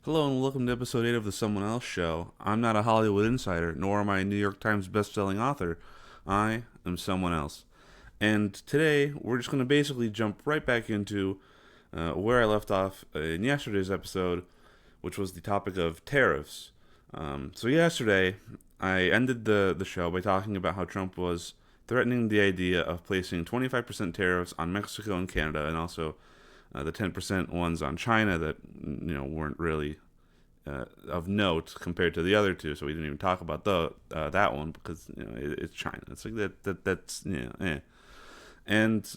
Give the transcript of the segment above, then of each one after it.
Hello and welcome to episode 8 of the Someone Else Show. I'm not a Hollywood insider, nor am I a New York Times bestselling author. I am someone else. And today, we're just going to basically jump right back into where I left off in yesterday's episode, which was the topic of tariffs. So yesterday, I ended the show by talking about how Trump was threatening the idea of placing 25% tariffs on Mexico and Canada, and also the 10% ones on China that weren't really of note compared to the other two. So we didn't even talk about that one because it's China. It's like that's And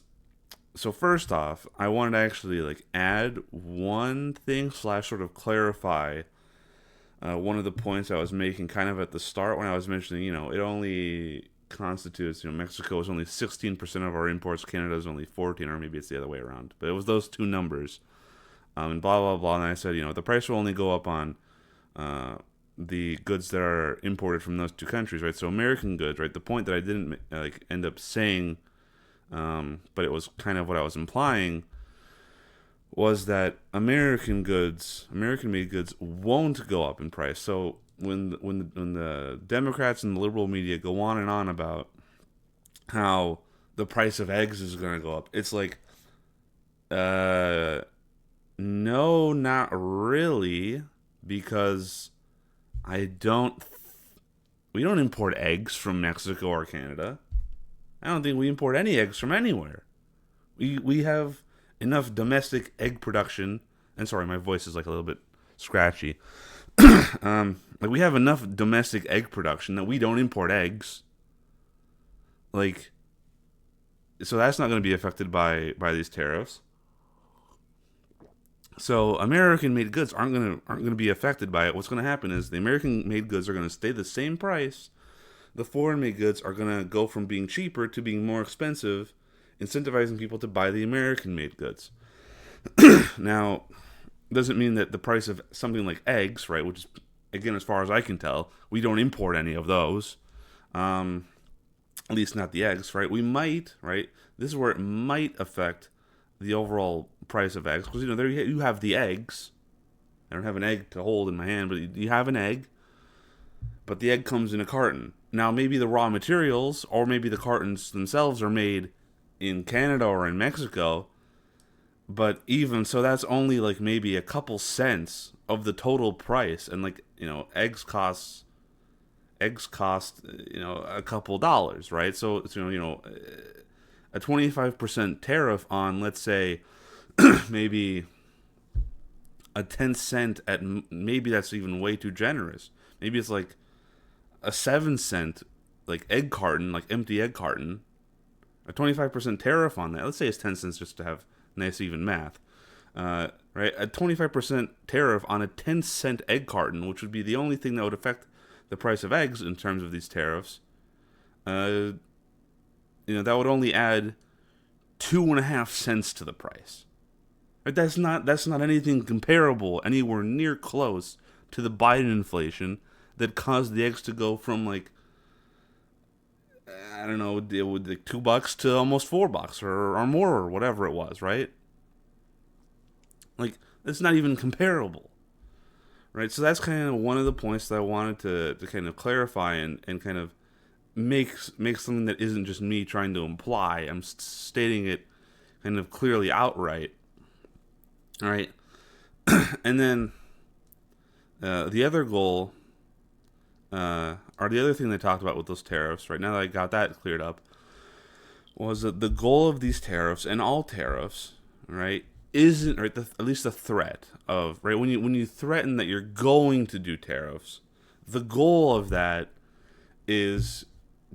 so first off, I wanted to actually add one thing slash sort of clarify one of the points I was making kind of at the start when I was mentioning it only constitutes, Mexico is only 16% of our imports, Canada is only 14, or maybe it's the other way around. But it was those two numbers, and blah blah blah. And I said, the price will only go up on the goods that are imported from those two countries, right? So American goods, right? The point that I didn't end up saying, but it was kind of what I was implying, was that American made goods, won't go up in price. So when the Democrats and the liberal media go on and on about how the price of eggs is going to go up, it's like, no, not really, because we don't import eggs from Mexico or Canada. I don't think we import any eggs from anywhere. We have enough domestic egg production, and sorry, my voice is like a little bit scratchy. We have enough domestic egg production that we don't import eggs. So that's not going to be affected by these tariffs. So American-made goods aren't going to be affected by it. What's going to happen is the American-made goods are going to stay the same price. The foreign-made goods are going to go from being cheaper to being more expensive, incentivizing people to buy the American-made goods. Now, doesn't mean that the price of something like eggs, right, which is, again, as far as I can tell, we don't import any of those. At least not the eggs, right? We might, right? This is where it might affect the overall price of eggs, because there you have the eggs. I don't have an egg to hold in my hand, but you have an egg. But the egg comes in a carton. Now, maybe the raw materials, or maybe the cartons themselves, are made in Canada or in Mexico. But even so, that's only maybe a couple cents of the total price, and eggs cost a couple dollars, right? So it's a 25% tariff on, let's say, maybe a 10 cent at, maybe that's even way too generous. Maybe it's like a 7 cent egg carton, empty egg carton. A 25% tariff on that. Let's say it's 10 cents just to have nice even math. Right? A 25% tariff on a 10-cent egg carton, which would be the only thing that would affect the price of eggs in terms of these tariffs. That would only add 2.5 cents to the price. Right? That's not anything comparable, anywhere near close to the Biden inflation that caused the eggs to go from I don't know, it would $2 to almost $4 or more, or whatever it was, right? That's not even comparable, right? So that's kind of one of the points that I wanted to kind of clarify and kind of make something that isn't just me trying to imply. I'm stating it kind of clearly outright. All right. And then the other goal, or the other thing they talked about with those tariffs, right, now that I got that cleared up, was that the goal of these tariffs, and all tariffs, right, isn't, right, at least the threat of, right, when you threaten that you're going to do tariffs, the goal of that is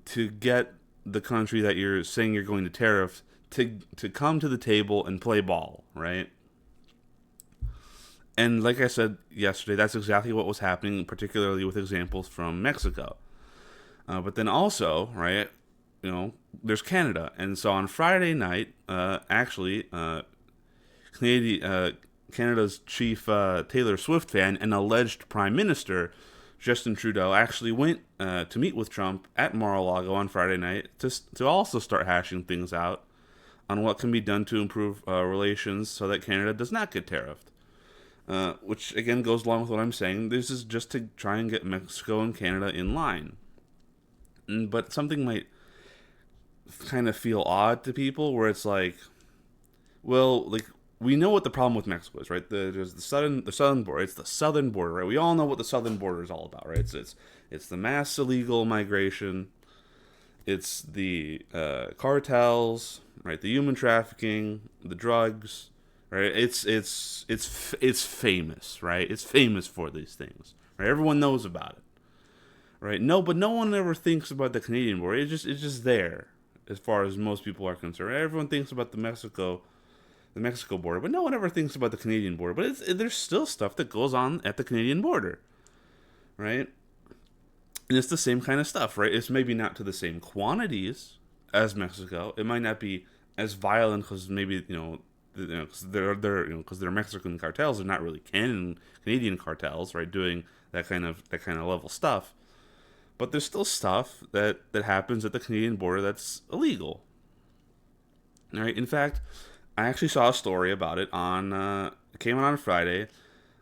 to get the country that you're saying you're going to tariff to come to the table and play ball, right? And like I said yesterday, that's exactly what was happening, particularly with examples from Mexico. But then also, right, there's Canada. And so on Friday night, Canada's chief Taylor Swift fan and alleged prime minister, Justin Trudeau, actually went to meet with Trump at Mar-a-Lago on Friday night to also start hashing things out on what can be done to improve relations so that Canada does not get tariffed. which again goes along with what I'm saying. This is just to try and get Mexico and Canada in line. But something might kind of feel odd to people where it's like, well, like we know what the problem with Mexico is, right? There's the southern border. It's the southern border, right? We all know what the southern border is all about, right? It's the mass illegal migration. It's the cartels, right? The human trafficking, the drugs, right? It's famous, right? It's famous for these things, right? Everyone knows about it, right? No, but no one ever thinks about the Canadian border. It's just there, as far as most people are concerned. Right? Everyone thinks about the Mexico border, but no one ever thinks about the Canadian border. But there's still stuff that goes on at the Canadian border, right? And it's the same kind of stuff, right? It's maybe not to the same quantities as Mexico. It might not be as violent because maybe because they're Mexican cartels. They're not really Canadian cartels, right? Doing that kind of level stuff. But there's still stuff that happens at the Canadian border that's illegal, right? In fact, I actually saw a story about it it came out on Friday,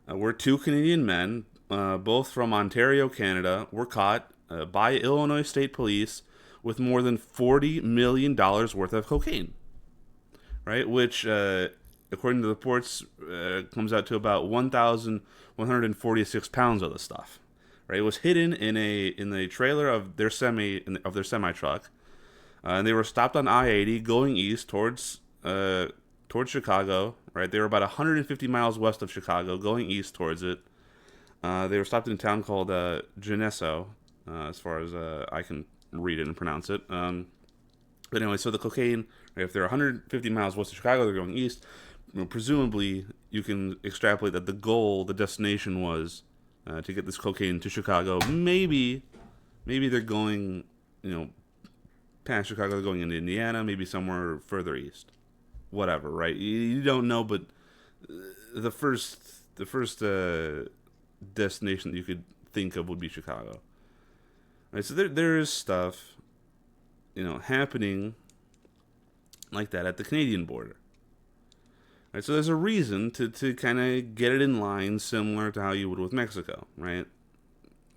where two Canadian men, both from Ontario, Canada, were caught by Illinois State Police with more than $40 million worth of cocaine, right? Which, according to the reports, comes out to about 1,146 pounds of the stuff. Right, it was hidden in the trailer of their semi truck, and they were stopped on I-80 going east towards Chicago. Right, they were about 150 miles west of Chicago, going east towards it. They were stopped in a town called Geneso, as far as I can read it and pronounce it. But anyway, so the cocaine, right, if they're 150 miles west of Chicago, they're going east. Presumably, you can extrapolate that the destination was to get this cocaine to Chicago. Maybe they're going, past Chicago, they're going into Indiana, maybe somewhere further east. Whatever, right? You don't know, but the first destination that you could think of would be Chicago. Right, so there is stuff, happening like that at the Canadian border. Right, so there's a reason to kind of get it in line, similar to how you would with Mexico, right?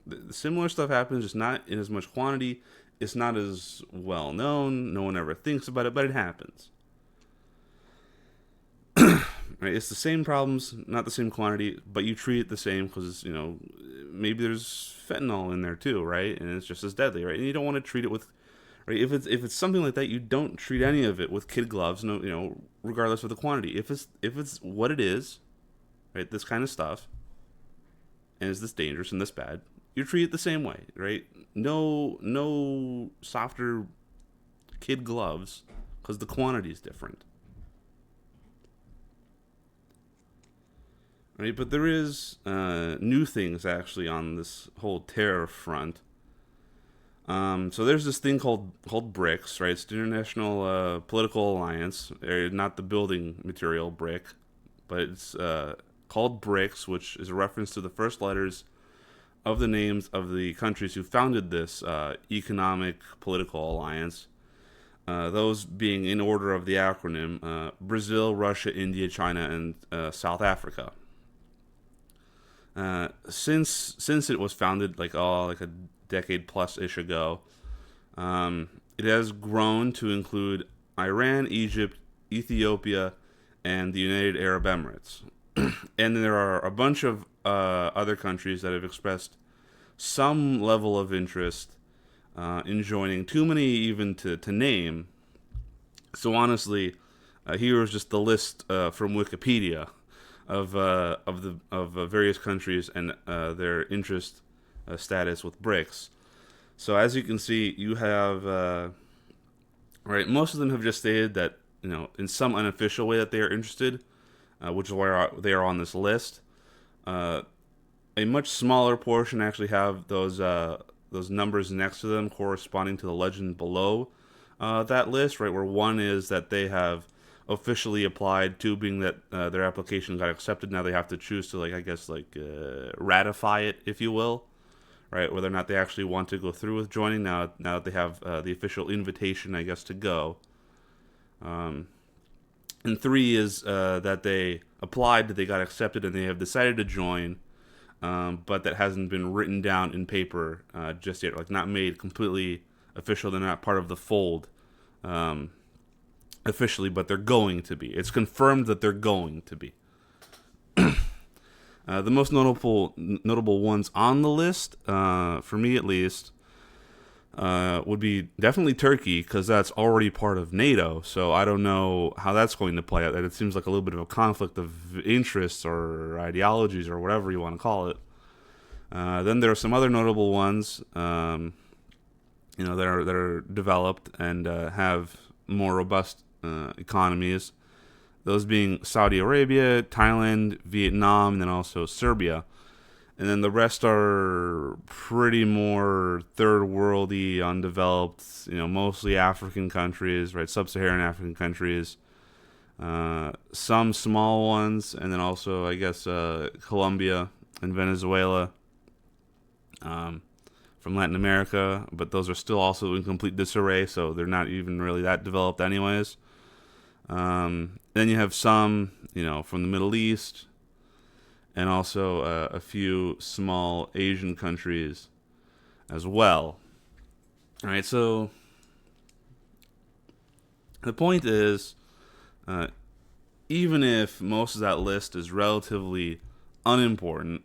The similar stuff happens, just not in as much quantity. It's not as well known. No one ever thinks about it, but it happens. Right? It's the same problems, not the same quantity, but you treat it the same because maybe there's fentanyl in there too, right? And it's just as deadly, right? And you don't want to treat it with, right? If it's something like that, you don't treat any of it with kid gloves, no, regardless of the quantity. If it's what it is, right? This kind of stuff, and is this dangerous and this bad, you treat it the same way, right? No softer kid gloves because the quantity is different. Right, but there is new things actually on this whole tariff front. So there's this thing called BRICS, right? It's the International Political Alliance, not the building material brick, but it's called BRICS, which is a reference to the first letters of the names of the countries who founded this economic political alliance. Those being in order of the acronym: Brazil, Russia, India, China, and South Africa. Since it was founded like a decade plus ish ago, it has grown to include Iran, Egypt, Ethiopia, and the United Arab Emirates. And there are a bunch of other countries that have expressed some level of interest in joining. Too many even to name. So honestly, here is just the list from Wikipedia of various countries and their interest status with BRICS. So as you can see, you have right. Most of them have just stated that in some unofficial way that they are interested, which is why they are on this list. A much smaller portion actually have those numbers next to them corresponding to the legend below that list, right? Where one is that they have officially applied, two being that their application got accepted. Now they have to choose to ratify it, if you will, right? Whether or not they actually want to go through with joining now that they have the official invitation, I guess, to go. And three is that they applied, they got accepted, and they have decided to join. But that hasn't been written down in paper just yet, like not made completely official. They're not part of the fold officially, but they're going to be. It's confirmed that they're going to be. The most notable ones on the list, for me at least, would be definitely Turkey, because that's already part of NATO. So I don't know how that's going to play out. It seems like a little bit of a conflict of interests or ideologies or whatever you want to call it. Then there are some other notable ones, that are developed and have more robust economies. Those being Saudi Arabia, Thailand, Vietnam, and then also Serbia. And then the rest are pretty more third worldy, undeveloped, mostly African countries, right? Sub-Saharan African countries. Some small ones, and then also, I guess, Colombia and Venezuela from Latin America. But those are still also in complete disarray, so they're not even really that developed anyways. Then you have some, from the Middle East, and also a few small Asian countries as well. All right, so the point is, even if most of that list is relatively unimportant,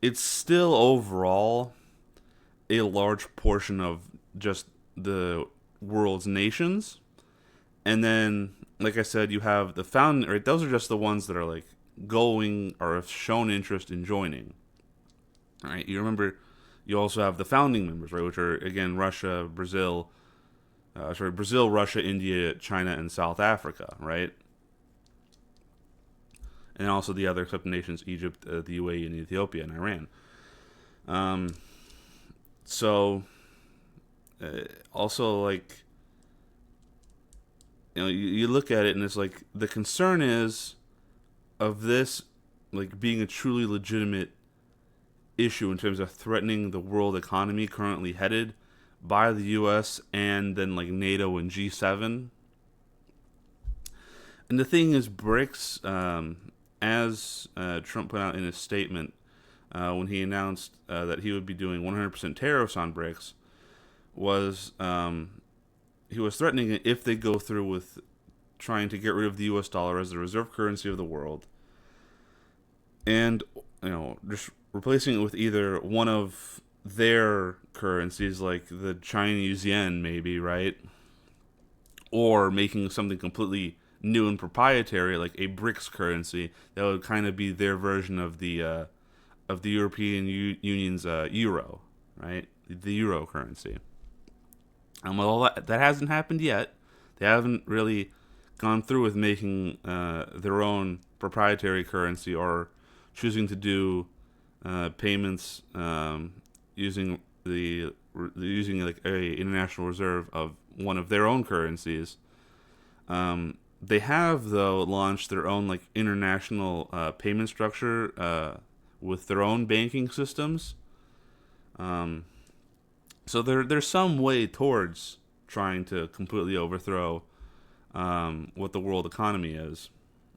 it's still overall a large portion of just the world's nations. And then, like I said, you have the founding, right? Those are just the ones that are like going or have shown interest in joining. All right, you remember, you also have the founding members, right? Which are again Brazil, Russia, India, China, and South Africa, right? And also the other accepted nations: Egypt, the UAE, and Ethiopia, and Iran. Also, like, you look at it and it's like the concern is of this, like, being a truly legitimate issue in terms of threatening the world economy currently headed by the U.S. and then like NATO and G7. And the thing is, BRICS, as Trump put out in his statement when he announced that he would be doing 100% tariffs on BRICS, was he was threatening it if they go through with trying to get rid of the U.S. dollar as the reserve currency of the world, and just replacing it with either one of their currencies, like the Chinese yen, maybe, right, or making something completely new and proprietary, like a BRICS currency that would kind of be their version of the European Union's euro, right, the euro currency. Well, that hasn't happened yet. They haven't really gone through with making their own proprietary currency or choosing to do payments using like a international reserve of one of their own currencies. They have, though, launched their own like international payment structure with their own banking systems. So there's some way towards trying to completely overthrow what the world economy is,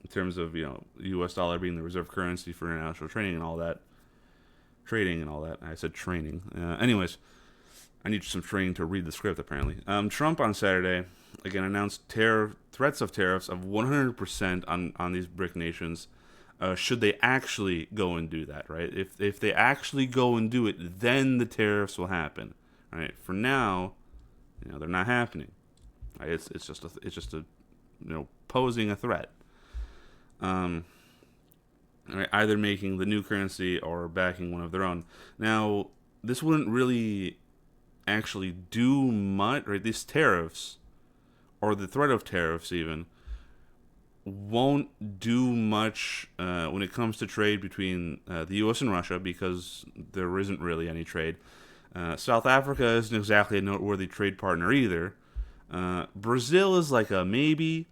in terms of U.S. dollar being the reserve currency for international trading and all that. I said training. Anyways, I need some training to read the script, apparently. Trump on Saturday again announced threats of tariffs of 100% on these BRIC nations. Should they actually go and do that, right? If they actually go and do it, then the tariffs will happen. Right. For now, they're not happening. Right? It's just a posing a threat. Right, either making the new currency or backing one of their own. Now, this wouldn't really actually do much. Right, these tariffs, or the threat of tariffs even, won't do much when it comes to trade between the U.S. and Russia, because there isn't really any trade. South Africa isn't exactly a noteworthy trade partner either. Brazil is like a maybe.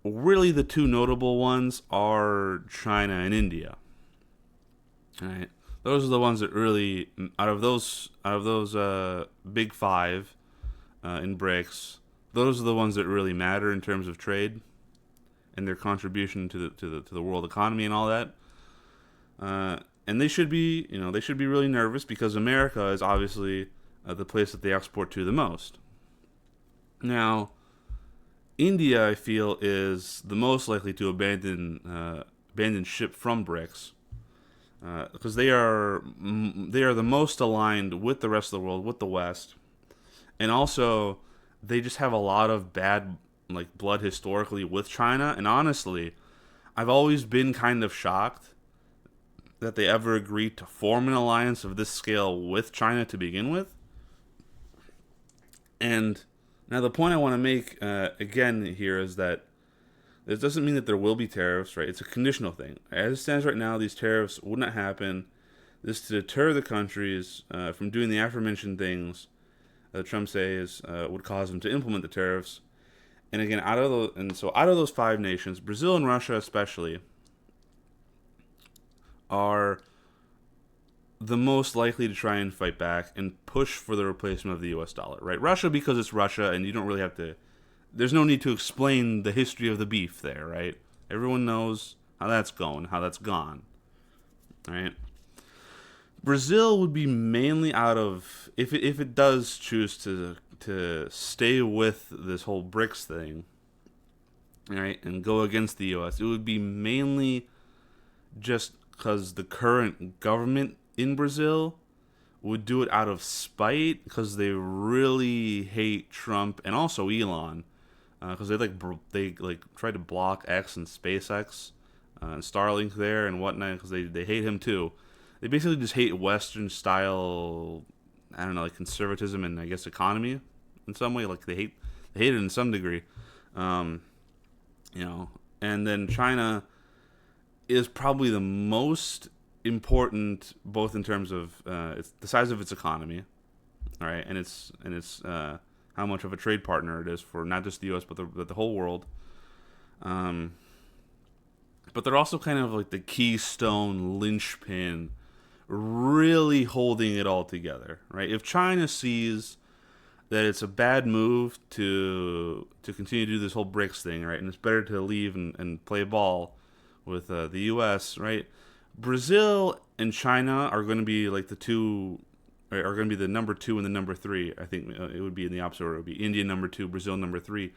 Really, the two notable ones are China and India. All right, those are the ones that really, out of those big five in BRICS, those are the ones that really matter in terms of trade. and their contribution to the world economy and all that. And they should be, they should be really nervous because America is obviously the place that they export to the most. Now, India, I feel, is the most likely to abandon ship from BRICS because they are the most aligned with the rest of the world, with the West, and also they just have a lot of bad blood historically with China. And honestly, I've always been kind of shocked that they ever agreed to form an alliance of this scale with China to begin with. And now the point I want to make again here is that this doesn't mean that there will be tariffs, right? It's a conditional thing. As it stands right now, these tariffs would not happen. This to deter the countries from doing the aforementioned things that Trump says would cause them to implement the tariffs. And again, out of those five nations, Brazil and Russia especially are the most likely to try and fight back and push for the replacement of the U.S. dollar, right? Russia, because it's Russia, and you don't really have to. There's no need to explain the history of the beef there, right? Everyone knows how that's going, how that's gone, right? Brazil would be mainly out of if it does choose to stay with this whole BRICS thing, right, and go against the U.S. It would be mainly just because the current government in Brazil would do it out of spite because they really hate Trump and also Elon because they tried to block X and SpaceX and Starlink there and whatnot because they hate him too. They basically just hate Western style, I don't know, conservatism and I guess economy in some way. They hate it in some degree, And then China is probably the most important, both in terms of it's the size of its economy, right, and it's how much of a trade partner it is for not just the U.S. but the whole world. But they're also kind of the keystone linchpin, really holding it all together, right? If China sees that it's a bad move to continue to do this whole BRICS thing, right, and it's better to leave and play ball with the U.S., right? Brazil and China are going to be the two, are going to be the number 2 and the number 3. I think it would be in the opposite order. It would be India number 2, Brazil number 3,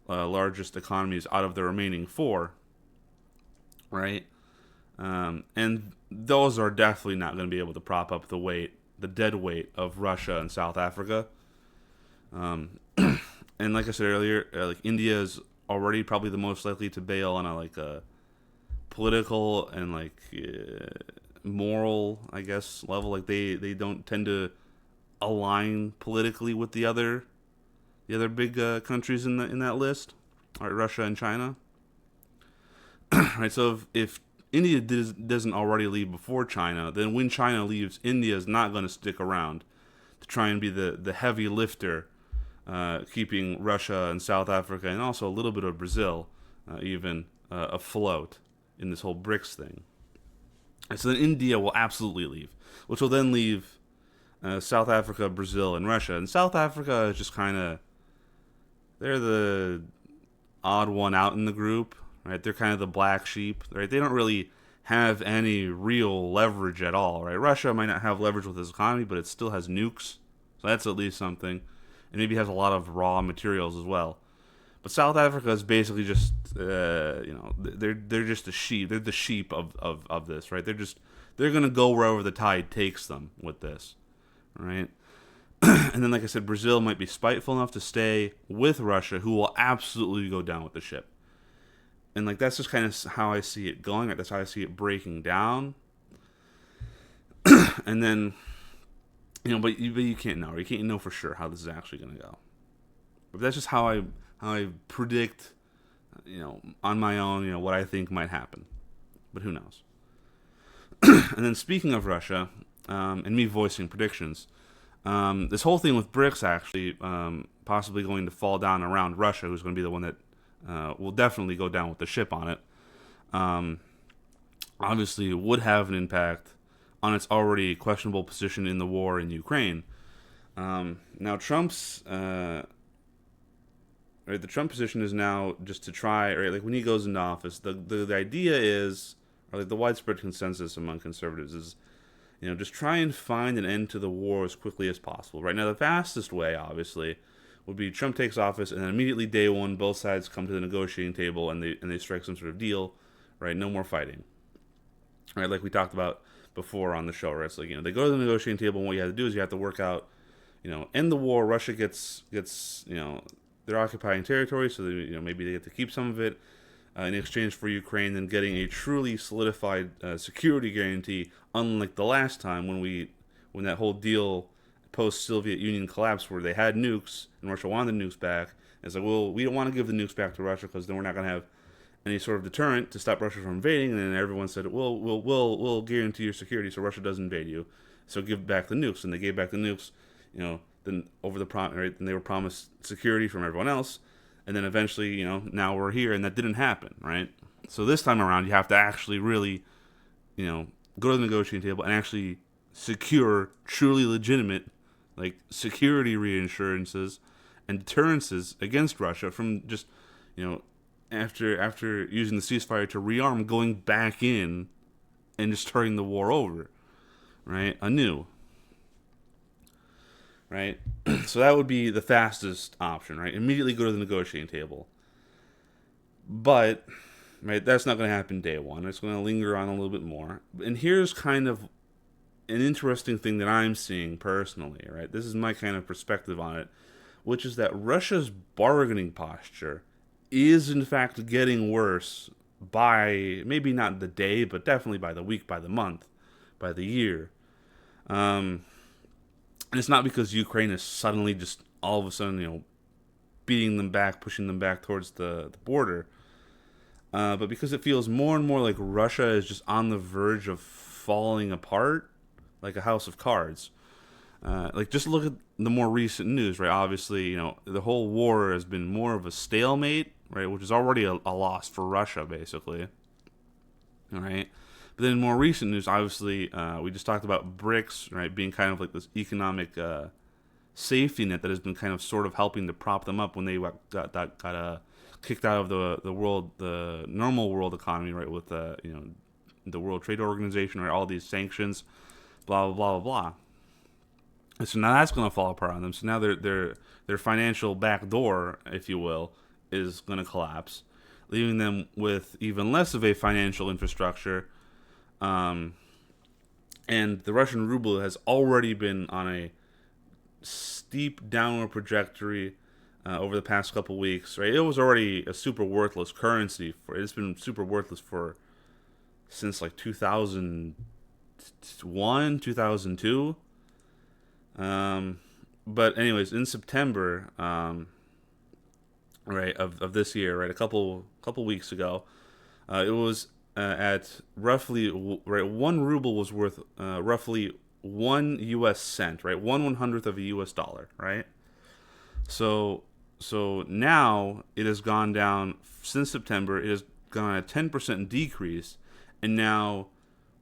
largest economies out of the remaining 4, right? And those are definitely not going to be able to prop up the dead weight of Russia and South Africa. And like I said earlier, India is already probably the most likely to bail on a political and moral, I guess, level. They don't tend to align politically with the other big countries in that list, right? Russia and China. Right. So if India doesn't already leave before China, then when China leaves, India is not going to stick around to try and be the heavy lifter, keeping Russia and South Africa and also a little bit of Brazil even afloat in this whole BRICS thing. And so then India will absolutely leave, which will then leave South Africa, Brazil, and Russia. And South Africa is just they're the odd one out in the group, right? They're kind of the black sheep, right? They don't really have any real leverage at all, right? Russia might not have leverage with its economy, but it still has nukes, so that's at least something. And maybe has a lot of raw materials as well. But South Africa is basically just, they're just a sheep. They're the sheep of this, right? They're gonna go wherever the tide takes them with this, right? And then, like I said, Brazil might be spiteful enough to stay with Russia, who will absolutely go down with the ship. And that's just kind of how I see it going. That's how I see it breaking down. And then, but you can't know. You can't know for sure how this is actually going to go. But that's just how I predict, on my own, what I think might happen. But who knows? And then speaking of Russia, and me voicing predictions, this whole thing with BRICS actually possibly going to fall down around Russia, who's going to be the one that will definitely go down with the ship on it. Obviously, would have an impact on its already questionable position in the war in Ukraine. Now, Trump's right, the Trump position is now just to try, right, like when he goes into office, the idea is, or like the widespread consensus among conservatives is, just try and find an end to the war as quickly as possible. Right now, the fastest way, obviously, would be Trump takes office and then immediately day one, both sides come to the negotiating table and they strike some sort of deal, right? No more fighting, right? Like we talked about before on the show, right? It's like they go to the negotiating table and what you have to do is you have to work out, end the war. Russia gets they're occupying territory, so they, maybe they get to keep some of it in exchange for Ukraine, then getting a truly solidified security guarantee, unlike the last time when that whole deal post-Soviet Union collapse where they had nukes and Russia wanted the nukes back. And it's like, well, we don't want to give the nukes back to Russia because then we're not going to have any sort of deterrent to stop Russia from invading. And then everyone said, well, we'll guarantee your security so Russia doesn't invade you. So give back the nukes. And they gave back the nukes, then over the right, then they were promised security from everyone else. And then eventually, now we're here, and that didn't happen, right? So this time around, you have to actually really, go to the negotiating table and actually secure truly legitimate, like, security reassurances and deterrences against Russia from just, after using the ceasefire to rearm, going back in and just starting the war over, right, anew. Right? So that would be the fastest option, right? Immediately go to the negotiating table. But, right, that's not going to happen day one. It's going to linger on a little bit more. And here's kind of an interesting thing that I'm seeing personally, right? This is my kind of perspective on it, which is that Russia's bargaining posture is, in fact, getting worse by maybe not the day, but definitely by the week, by the month, by the year. And it's not because Ukraine is suddenly just all of a sudden, beating them back, pushing them back towards the border, but because it feels more and more like Russia is just on the verge of falling apart, like a house of cards. Like just look at the more recent news, right? Obviously, the whole war has been more of a stalemate, right, which is already a loss for Russia, basically. All right. But then in more recent news, obviously, we just talked about BRICS, right, being kind of like this economic safety net that has been kind of sort of helping to prop them up when they got kicked out of the normal world economy, right, with the World Trade Organization, right, all these sanctions, blah blah blah blah blah. And so now that's going to fall apart on them. So now their financial back door, if you will, is going to collapse, leaving them with even less of a financial infrastructure. And the Russian ruble has already been on a steep downward trajectory over the past couple weeks. Right, it was already a super worthless currency. It's been super worthless since like 2001, 2002. But anyways, in September, right, of this year, right, a couple weeks ago, it was at roughly, right, 1 ruble was worth roughly 1 U.S. cent, right, 1/100th of a U.S. dollar, right? So now it has gone down since September. It has gone a 10% decrease, and now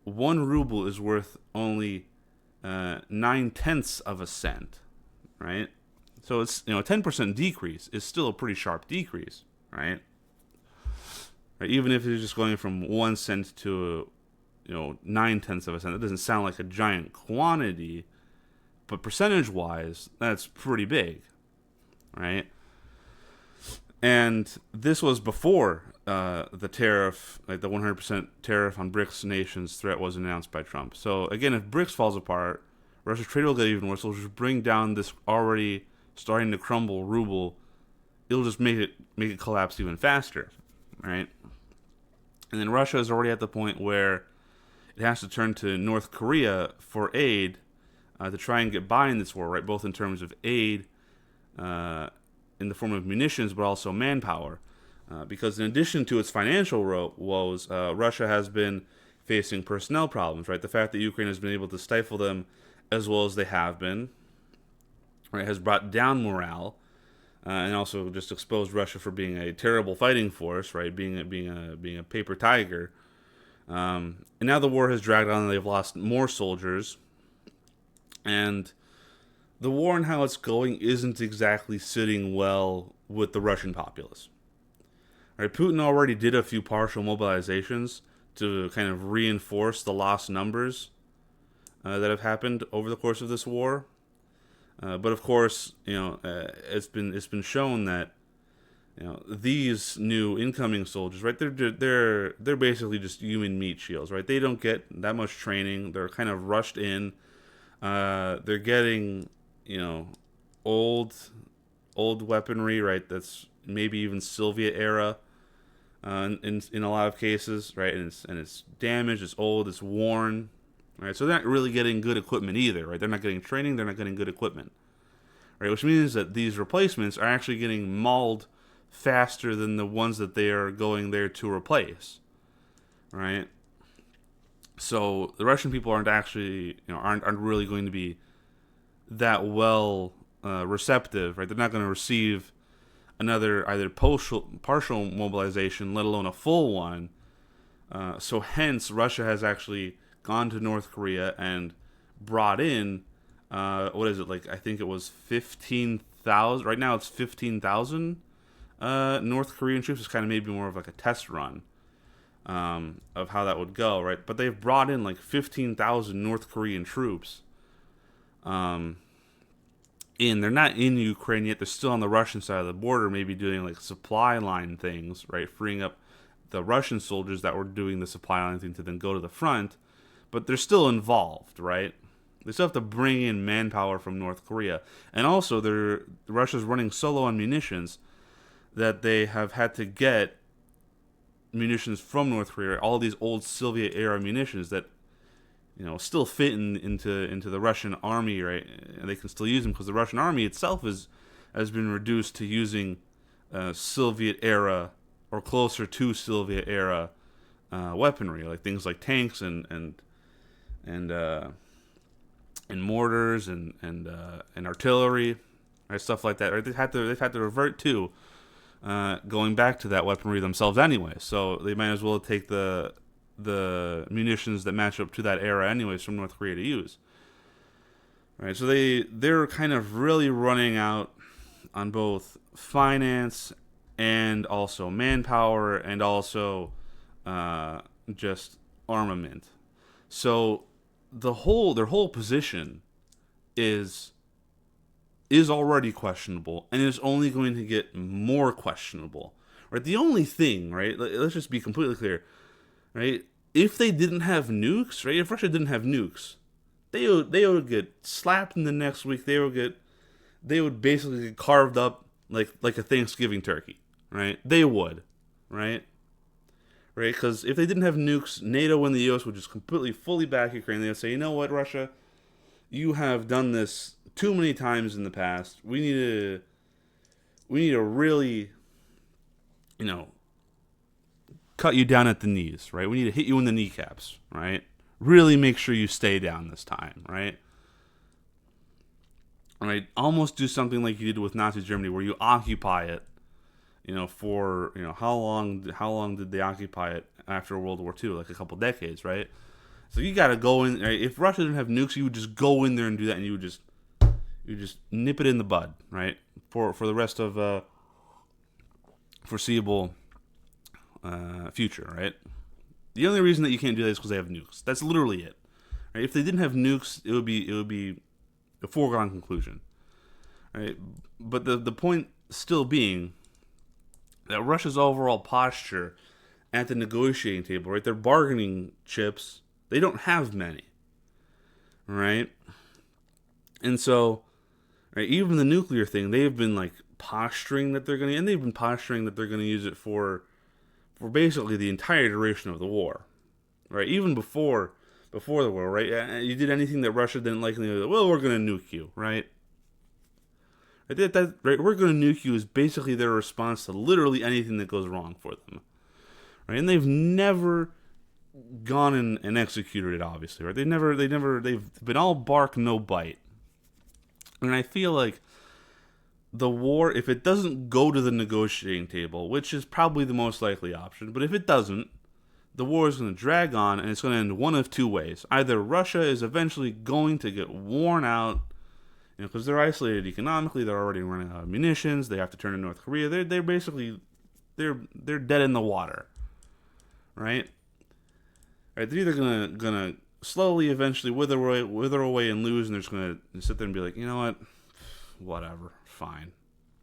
1 ruble is worth only 9/10 of a cent, right? So it's a 10% decrease is still a pretty sharp decrease, right? Even if it's just going from 1 cent to 9/10 of a cent, that doesn't sound like a giant quantity, but percentage-wise, that's pretty big, right? And this was before the tariff, like the 100% tariff on BRICS nations threat was announced by Trump. So again, if BRICS falls apart, Russia's trade will get even worse. It'll just bring down this already starting to crumble ruble. It'll just make it collapse even faster, right? And then Russia is already at the point where it has to turn to North Korea for aid to try and get by in this war, right? Both in terms of aid in the form of munitions, but also manpower. Because in addition to its financial woes, Russia has been facing personnel problems, right? The fact that Ukraine has been able to stifle them as well as they have been, right, has brought down morale. And also just exposed Russia for being a terrible fighting force, right? Being a paper tiger. And now the war has dragged on, and they've lost more soldiers. And the war and how it's going isn't exactly sitting well with the Russian populace. Right, Putin already did a few partial mobilizations to kind of reinforce the lost numbers that have happened over the course of this war. But of course, it's been shown that these new incoming soldiers, right? They're basically just human meat shields, right? They don't get that much training. They're kind of rushed in. They're getting old weaponry, right? That's maybe even Soviet era in a lot of cases, right? And it's damaged, it's old, it's worn, right? So they're not really getting good equipment either, right? They're not getting training, they're not getting good equipment, right? Which means that these replacements are actually getting mauled faster than the ones that they are going there to replace, right? So the Russian people aren't actually, aren't really going to be that well receptive, right? They're not going to receive another either partial mobilization, let alone a full one. So hence, Russia has actually gone to North Korea and brought in, what is it, like, I think it was 15,000, right now it's 15,000 North Korean troops. It's kind of maybe more of like a test run of how that would go, right? But they've brought in like 15,000 North Korean troops. They're not in Ukraine yet. They're still on the Russian side of the border, maybe doing like supply line things, right? Freeing up the Russian soldiers that were doing the supply line thing to then go to the front. But they're still involved, right? They still have to bring in manpower from North Korea. And also, Russia's running solo on munitions that they have had to get munitions from North Korea, all these old Soviet era munitions that still fit into the Russian army, right? And they can still use them because the Russian army itself has been reduced to using Soviet era or closer to Soviet era weaponry, like things like tanks and mortars and artillery, right? Stuff like that. Right? They've had to revert to going back to that weaponry themselves anyway. So they might as well take the munitions that match up to that era anyways from North Korea to use. Right, so they're kind of really running out on both finance and also manpower and also just armament. So their whole position is already questionable and is only going to get more questionable. Right? The only thing, right? Let's just be completely clear. Right? If they didn't have nukes, right? If Russia didn't have nukes, they would get slapped in the next week. They would basically get carved up like a Thanksgiving turkey, right? They would, right? Right? Because if they didn't have nukes, NATO and the U.S. would just completely, fully back Ukraine. They would say, you know what, Russia, you have done this too many times in the past. We need to really, cut you down at the knees, right? We need to hit you in the kneecaps, right? Really make sure you stay down this time, right? Right? Almost do something like you did with Nazi Germany, where you occupy it, for how long did they occupy it after World War II? Like a couple decades, right? So you got to go in. Right? If Russia didn't have nukes, you would just go in there and do that, and you would just nip it in the bud, right? For the rest of foreseeable future, right? The only reason that you can't do that is because they have nukes. That's literally it. Right? If they didn't have nukes, it would be a foregone conclusion, right? But the point still being that Russia's overall posture at the negotiating table, right? Their bargaining chips, they don't have many, right? And so, right, even the nuclear thing, they've been like posturing that they're going to, and they've been posturing that they're going to use it for basically the entire duration of the war, right? Even before the war, right? You did anything that Russia didn't like, and they were like, well, we're going to nuke you, right? Right? We're going to nuke you is basically their response to literally anything that goes wrong for them, right? And they've never gone and executed it, obviously, right? They've been all bark, no bite. And I feel like the war, if it doesn't go to the negotiating table, which is probably the most likely option, but if it doesn't, the war is going to drag on, and it's going to end one of two ways. Either Russia is eventually going to get worn out because they're isolated economically. They're already running out of munitions. They have to turn to North Korea. They're basically they're dead in the water, right? Right? They're either gonna slowly, eventually wither away and lose, and they're just gonna sit there and be like, you know what, whatever, fine.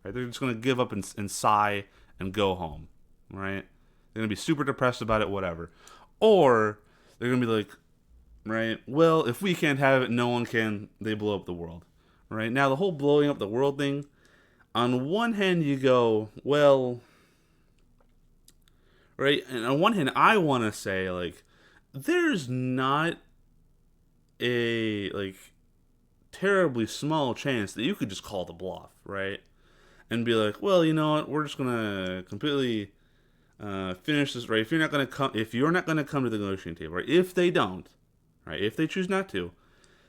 Right? They're just gonna give up and sigh and go home. Right? They're gonna be super depressed about it, whatever. Or they're gonna be like, right, well, if we can't have it, no one can. They blow up the world. Right? Now the whole blowing up the world thing. On one hand, you go, well, right, and on one hand, I want to say like, there's not a like terribly small chance that you could just call the bluff, right? And be like, well, you know what, we're just gonna completely finish this, right? If you're not gonna come to the negotiating table, right? If they don't, right? If they choose not to,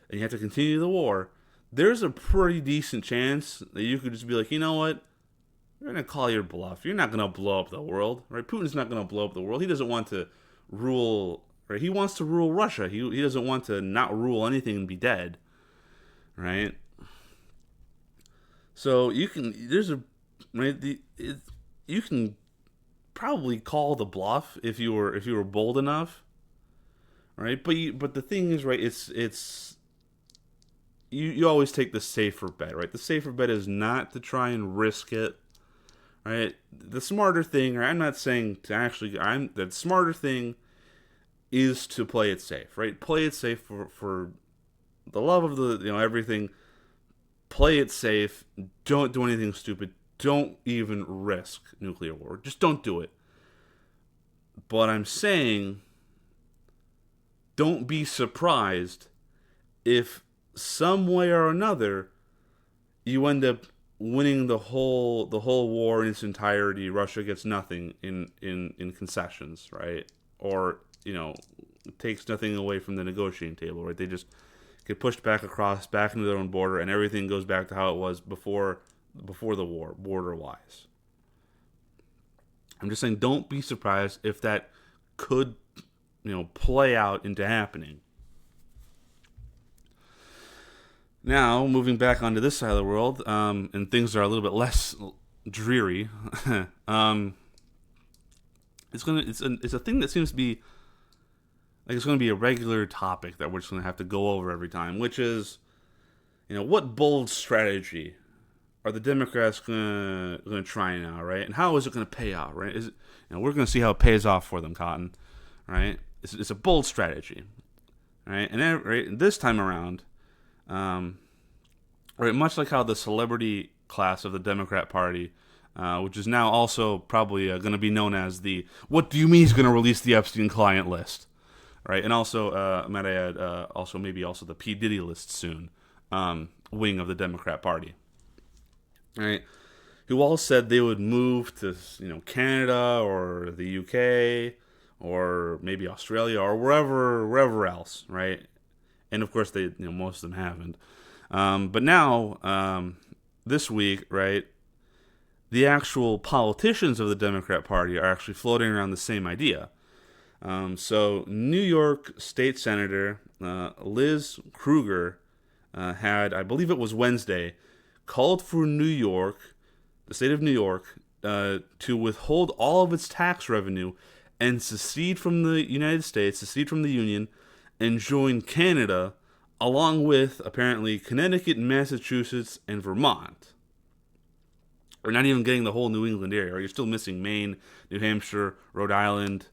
and you have to continue the war, there's a pretty decent chance that you could just be like, you know what, you're gonna call your bluff. You're not gonna blow up the world, right? Putin's not gonna blow up the world. He doesn't want to rule, right? He wants to rule Russia. He doesn't want to not rule anything and be dead, right? So you can you can probably call the bluff if you were bold enough, right? But the thing is, right? It's you always take the safer bet, right? The safer bet is not to try and risk it, right? The smarter thing, or I'm not saying to actually, the smarter thing is to play it safe, right? Play it safe for the love of everything. Play it safe. Don't do anything stupid. Don't even risk nuclear war. Just don't do it. But I'm saying, don't be surprised if some way or another you end up winning the whole war in its entirety. Russia gets nothing in concessions, right? Or takes nothing away from the negotiating table, right? They just get pushed back into their own border, and everything goes back to how it was before the war, border wise. I'm just saying, don't be surprised if that could play out into happening. Now, moving back onto this side of the world, and things are a little bit less dreary. It's a thing that seems to be like it's going to be a regular topic that we're just going to have to go over every time, which is, what bold strategy are the Democrats going to try now, right? And how is it going to pay out, right? Is it, we're going to see how it pays off for them, Cotton, right? It's a bold strategy, right? And then, right, this time around, right, much like how the celebrity class of the Democrat Party, which is now also probably going to be known as the "What do you mean he's going to release the Epstein client list?" Right, and also, might I add, also the P. Diddy list soon, wing of the Democrat Party. Right, who all said they would move to Canada or the UK or maybe Australia or wherever else, right? And of course they most of them haven't. But now this week, right, the actual politicians of the Democrat Party are actually floating around the same idea. So New York State Senator Liz Krueger had, I believe it was Wednesday, called for New York, the state of New York, to withhold all of its tax revenue and secede from the United States, secede from the Union, and join Canada, along with, apparently, Connecticut, Massachusetts, and Vermont. We're not even getting the whole New England area. You're still missing Maine, New Hampshire, Rhode Island,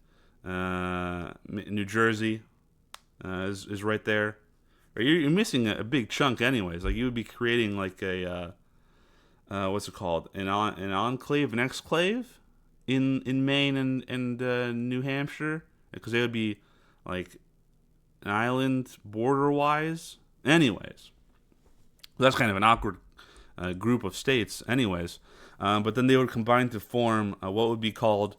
New Jersey is right there. You're missing a big chunk anyways. Like, you would be creating like a what's it called, an enclave, an exclave in Maine and New Hampshire, because they would be like an island border wise. Anyways, that's kind of an awkward group of states anyways. But then they would combine to form what would be called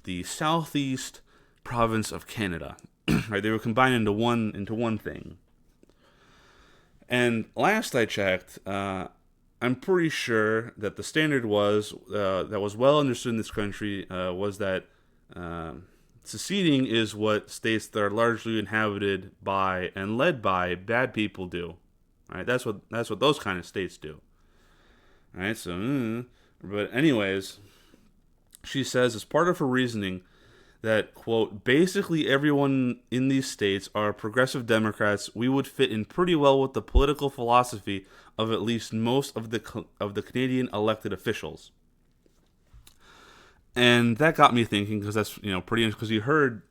the Southeast Province of Canada. Right, they were combined into one thing. And last I checked, I'm pretty sure that the standard was that was well understood in this country was that seceding is what states that are largely inhabited by and led by bad people do. right? That's what those kind of states do, right? So, but anyways, she says as part of her reasoning that, quote, basically everyone in these states are progressive Democrats. We would fit in pretty well with the political philosophy of at least most of the Canadian elected officials. And that got me thinking, because that's pretty interesting. Because you heard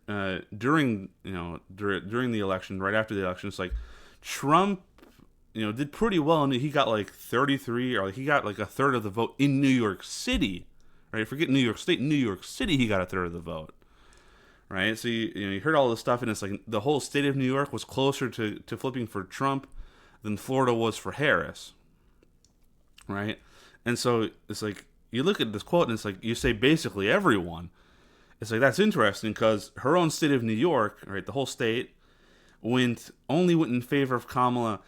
during the election, right after the election, it's like Trump did pretty well, and he got like 33, or he got like a third of the vote in New York City, right? Forget New York State, New York City, he got a third of the vote, right? So you heard all this stuff, and it's like the whole state of New York was closer to flipping for Trump than Florida was for Harris, right? And so it's like you look at this quote, and it's like you say basically everyone. It's like that's interesting because her own state of New York, right, the whole state only went in favor of Kamala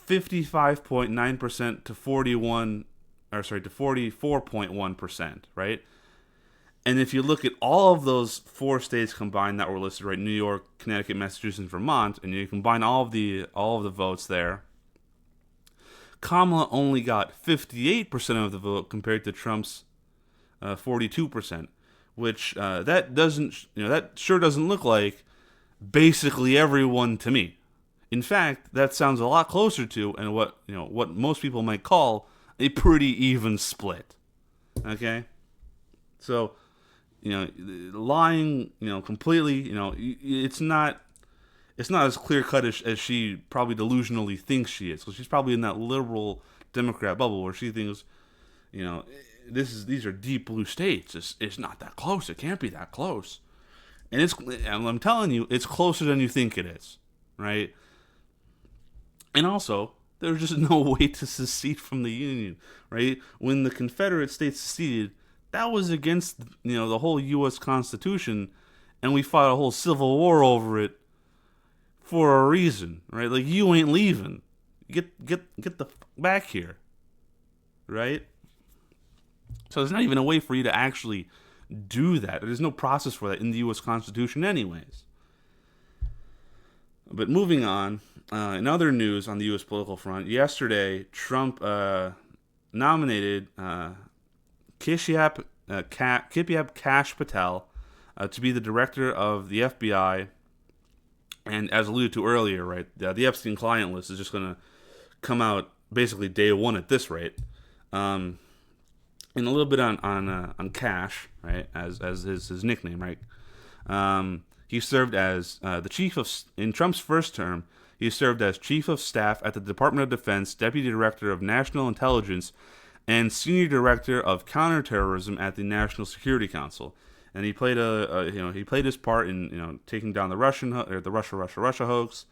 55.9% to 44.1%, right? And if you look at all of those four states combined that were listed, right, New York, Connecticut, Massachusetts, and Vermont, and you combine all of the votes there, Kamala only got 58% of the vote compared to Trump's 42%, which that sure doesn't look like basically everyone to me. In fact, that sounds a lot closer to and what most people might call a pretty even split. Okay, so lying completely it's not as clear cut as she probably delusionally thinks she is, because she's probably in that liberal Democrat bubble where she thinks these are deep blue states. It's not that close. It can't be that close. And I'm telling you, it's closer than you think it is, right? And also, there's just no way to secede from the Union, right? When the Confederate States seceded, that was against the whole U.S. Constitution, and we fought a whole civil war over it for a reason, right? Like, you ain't leaving. Get the back here, right? So there's not even a way for you to actually do that. There's no process for that in the U.S. Constitution anyways. But moving on, in other news on the U.S. political front, yesterday, Trump nominated Kipyap Kash Patel to be the director of the FBI. And as alluded to earlier, right, the Epstein client list is just going to come out basically day one at this rate. And a little bit on Cash, right, as his nickname, right. He served as in Trump's first term. He served as chief of staff at the Department of Defense, deputy director of national intelligence, and senior director of counterterrorism at the National Security Council. And he played he played his part in taking down the Russia hoax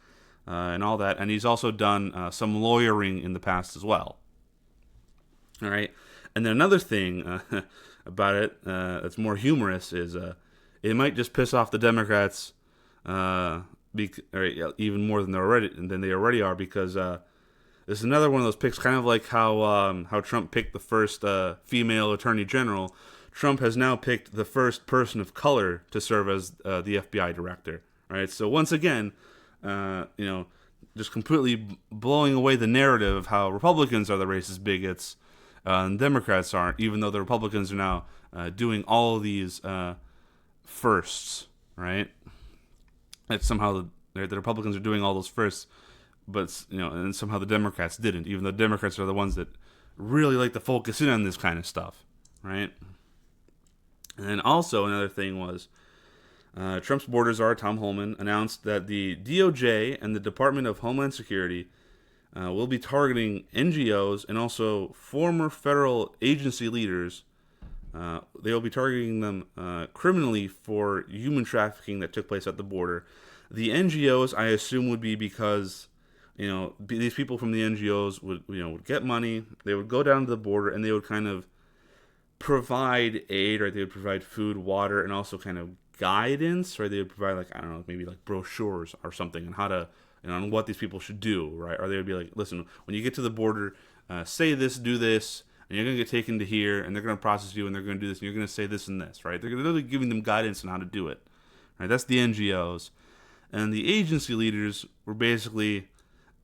and all that. And he's also done some lawyering in the past as well. All right. And then another thing about it that's more humorous is it might just piss off the Democrats even more than they already are, because this is another one of those picks, kind of like how Trump picked the first female attorney general. Trump has now picked the first person of color to serve as the FBI director. Right. So once again, just completely blowing away the narrative of how Republicans are the racist bigots. And Democrats aren't, even though the Republicans are now doing all of these firsts, right? That somehow the Republicans are doing all those firsts, but and somehow the Democrats didn't, even though Democrats are the ones that really like to focus in on this kind of stuff, right? And then also another thing was Trump's border czar, Tom Homan, announced that the DOJ and the Department of Homeland Security will be targeting NGOs and also former federal agency leaders. They will be targeting them criminally for human trafficking that took place at the border. The NGOs, I assume, would be because these people from the NGOs would get money. They would go down to the border and they would kind of provide aid, right? They would provide food, water, and also kind of guidance, right? They would provide maybe brochures or something on how to. On what these people should do, right? Or they would be like, listen, when you get to the border, say this, do this, and you're going to get taken to here, and they're going to process you, and they're going to do this, and you're going to say this and this, right? They're literally giving them guidance on how to do it, right? That's the NGOs. And the agency leaders were basically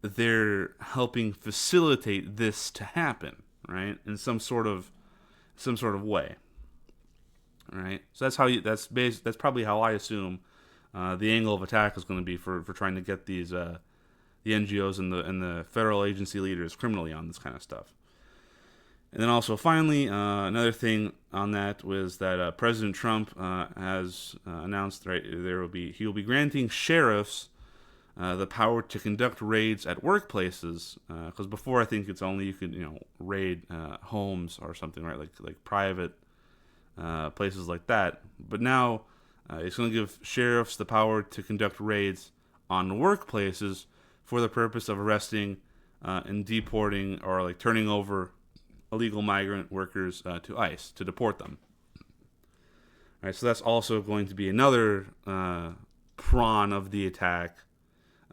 they're helping facilitate this to happen, right? In some sort of way, right? So that's probably how I assume the angle of attack is going to be for trying to get these the NGOs and the federal agency leaders criminally on this kind of stuff. And then also finally, another thing on that was that President Trump has announced, right, he will be granting sheriffs the power to conduct raids at workplaces, because before I think it's only you could raid homes or something, right, like private places like that. But now it's going to give sheriffs the power to conduct raids on workplaces for the purpose of arresting and deporting or like turning over illegal migrant workers to ICE to deport them. All right, so that's also going to be another prong of the attack,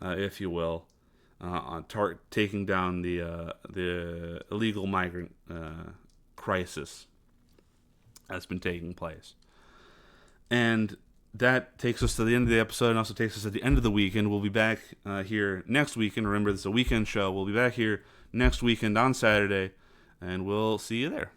if you will, on taking down the illegal migrant crisis that's been taking place. And that takes us to the end of the episode and also takes us to the end of the weekend. We'll be back here next weekend. Remember, this is a weekend show. We'll be back here next weekend on Saturday, and we'll see you there.